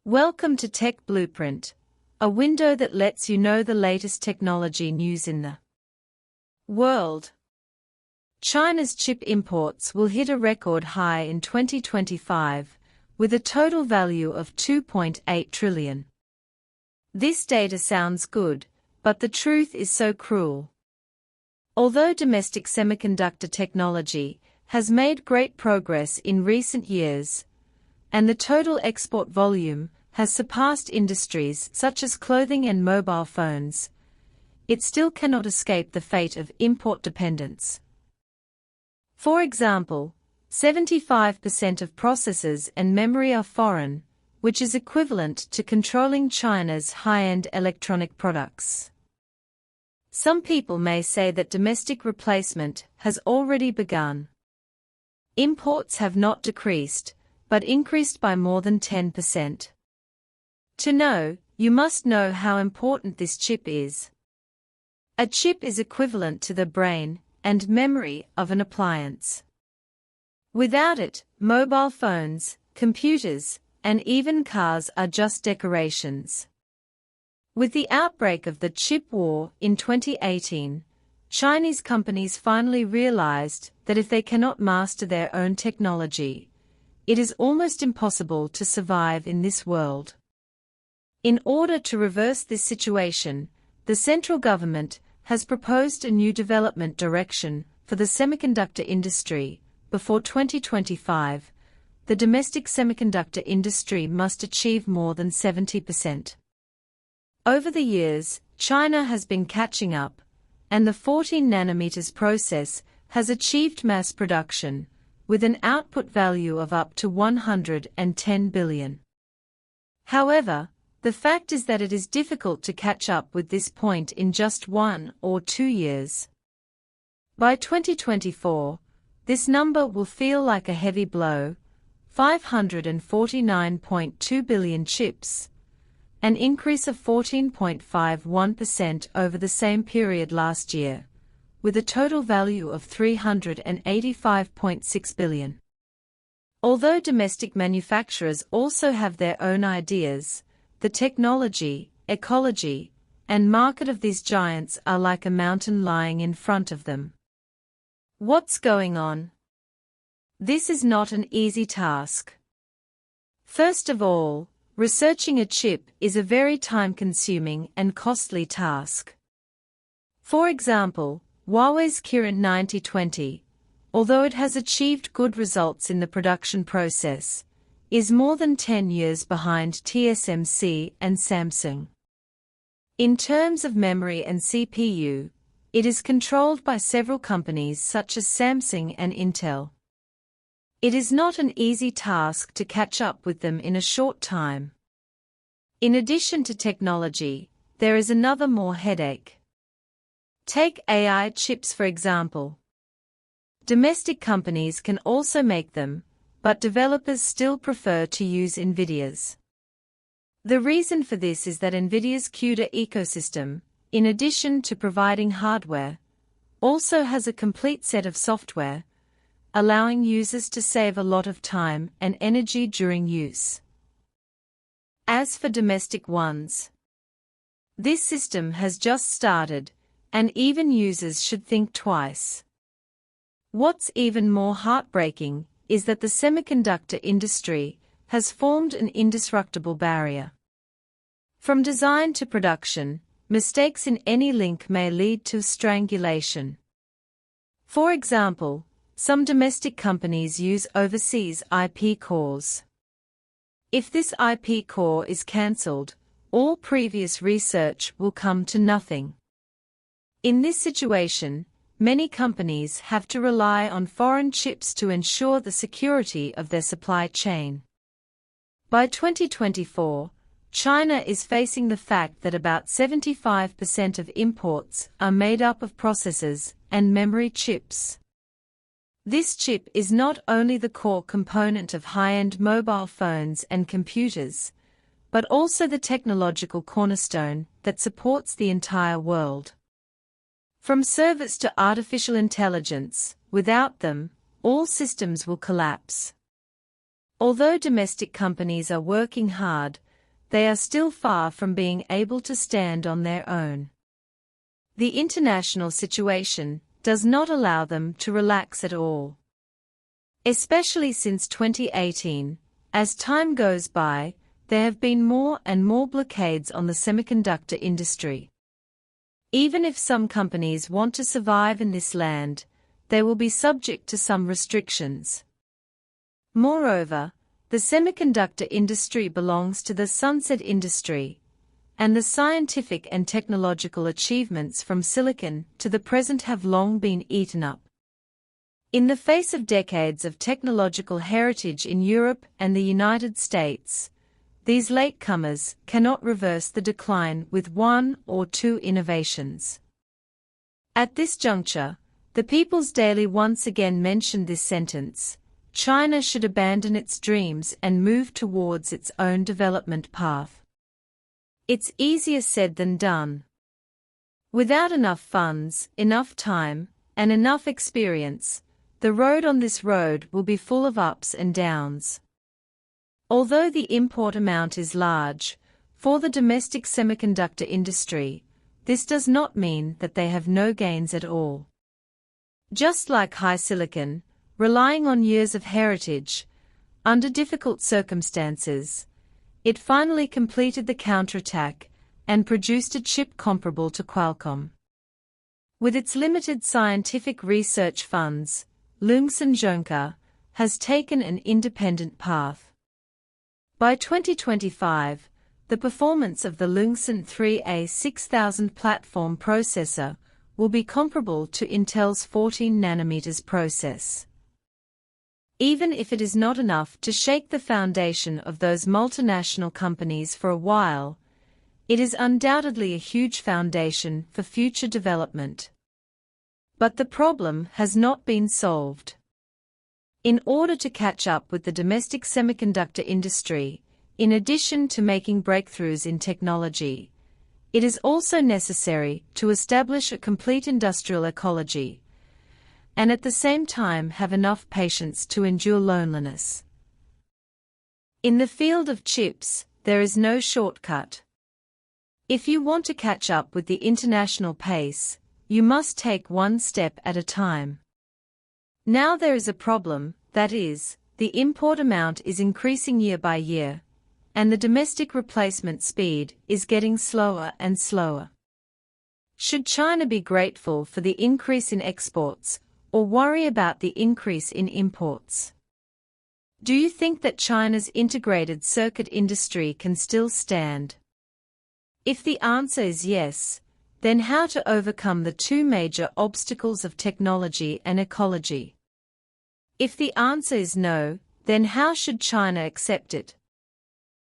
Welcome to Tech Blueprint, a window that lets you know the latest technology news in the world. China's chip imports will hit a record high in 2025, with a total value of $2.8 trillion. This data sounds good, but the truth is so cruel. Although domestic semiconductor technology has made great progress in recent years, and the total export volume has surpassed industries such as clothing and mobile phones, it still cannot escape the fate of import dependence. For example, 75% of processors and memory are foreign, which is equivalent to controlling China's high-end electronic products. Some people may say that domestic replacement has already begun. Imports have not decreased, but increased by more than 10%. To know, you must know how important this chip is. A chip is equivalent to the brain and memory of an appliance. Without it, mobile phones, computers, and even cars are just decorations. With the outbreak of the chip war in 2018, Chinese companies finally realized that if they cannot master their own technology, it is almost impossible to survive in this world. In order to reverse this situation, the central government has proposed a new development direction for the semiconductor industry. Before 2025, the domestic semiconductor industry must achieve more than 70%. Over the years, China has been catching up, and the 14 nanometers process has achieved mass production, with an output value of up to $110 billion. However, the fact is that it is difficult to catch up with this point in just 1 or 2 years. By 2024, this number will feel like a heavy blow: 549.2 billion chips, an increase of 14.51% over the same period last year, with a total value of $385.6 billion. Although domestic manufacturers also have their own ideas, the technology, ecology, and market of these giants are like a mountain lying in front of them. What's going on? This is not an easy task. First of all, researching a chip is a very time-consuming and costly task. For example, Huawei's Kirin 9020, although it has achieved good results in the production process, is more than 10 years behind TSMC and Samsung. In terms of memory and CPU, it is controlled by several companies such as Samsung and Intel. It is not an easy task to catch up with them in a short time. In addition to technology, there is another more headache. Take AI chips for example. Domestic companies can also make them, but developers still prefer to use NVIDIA's. The reason for this is that NVIDIA's CUDA ecosystem, in addition to providing hardware, also has a complete set of software, allowing users to save a lot of time and energy during use. As for domestic ones, this system has just started, and even users should think twice. What's even more heartbreaking is that the semiconductor industry has formed an indestructible barrier. From design to production, mistakes in any link may lead to strangulation. For example, some domestic companies use overseas IP cores. If this IP core is cancelled, all previous research will come to nothing. In this situation, many companies have to rely on foreign chips to ensure the security of their supply chain. By 2024, China is facing the fact that about 75% of imports are made up of processors and memory chips. This chip is not only the core component of high-end mobile phones and computers, but also the technological cornerstone that supports the entire world. From servers to artificial intelligence, without them, all systems will collapse. Although domestic companies are working hard, they are still far from being able to stand on their own. The international situation does not allow them to relax at all. Especially since 2018, as time goes by, there have been more and more blockades on the semiconductor industry. Even if some companies want to survive in this land, they will be subject to some restrictions. Moreover, the semiconductor industry belongs to the sunset industry, and the scientific and technological achievements from silicon to the present have long been eaten up. In the face of decades of technological heritage in Europe and the United States, these latecomers cannot reverse the decline with one or two innovations. At this juncture, the People's Daily once again mentioned this sentence: China should abandon its dreams and move towards its own development path. It's easier said than done. Without enough funds, enough time, and enough experience, the road on this road will be full of ups and downs. Although the import amount is large, for the domestic semiconductor industry, this does not mean that they have no gains at all. Just like HiSilicon, relying on years of heritage, under difficult circumstances, it finally completed the counterattack and produced a chip comparable to Qualcomm. With its limited scientific research funds, Semiconductor has taken an independent path. By 2025, the performance of the Lungsan 3A 6000 platform processor will be comparable to Intel's 14 nanometers process. Even if it is not enough to shake the foundation of those multinational companies for a while, it is undoubtedly a huge foundation for future development. But the problem has not been solved. In order to catch up with the domestic semiconductor industry, in addition to making breakthroughs in technology, it is also necessary to establish a complete industrial ecology, and at the same time have enough patience to endure loneliness. In the field of chips, there is no shortcut. If you want to catch up with the international pace, you must take one step at a time. Now there is a problem, that is, the import amount is increasing year by year, and the domestic replacement speed is getting slower and slower. Should China be grateful for the increase in exports, or worry about the increase in imports? Do you think that China's integrated circuit industry can still stand? If the answer is yes, then how to overcome the two major obstacles of technology and ecology? If the answer is no, then how should China accept it?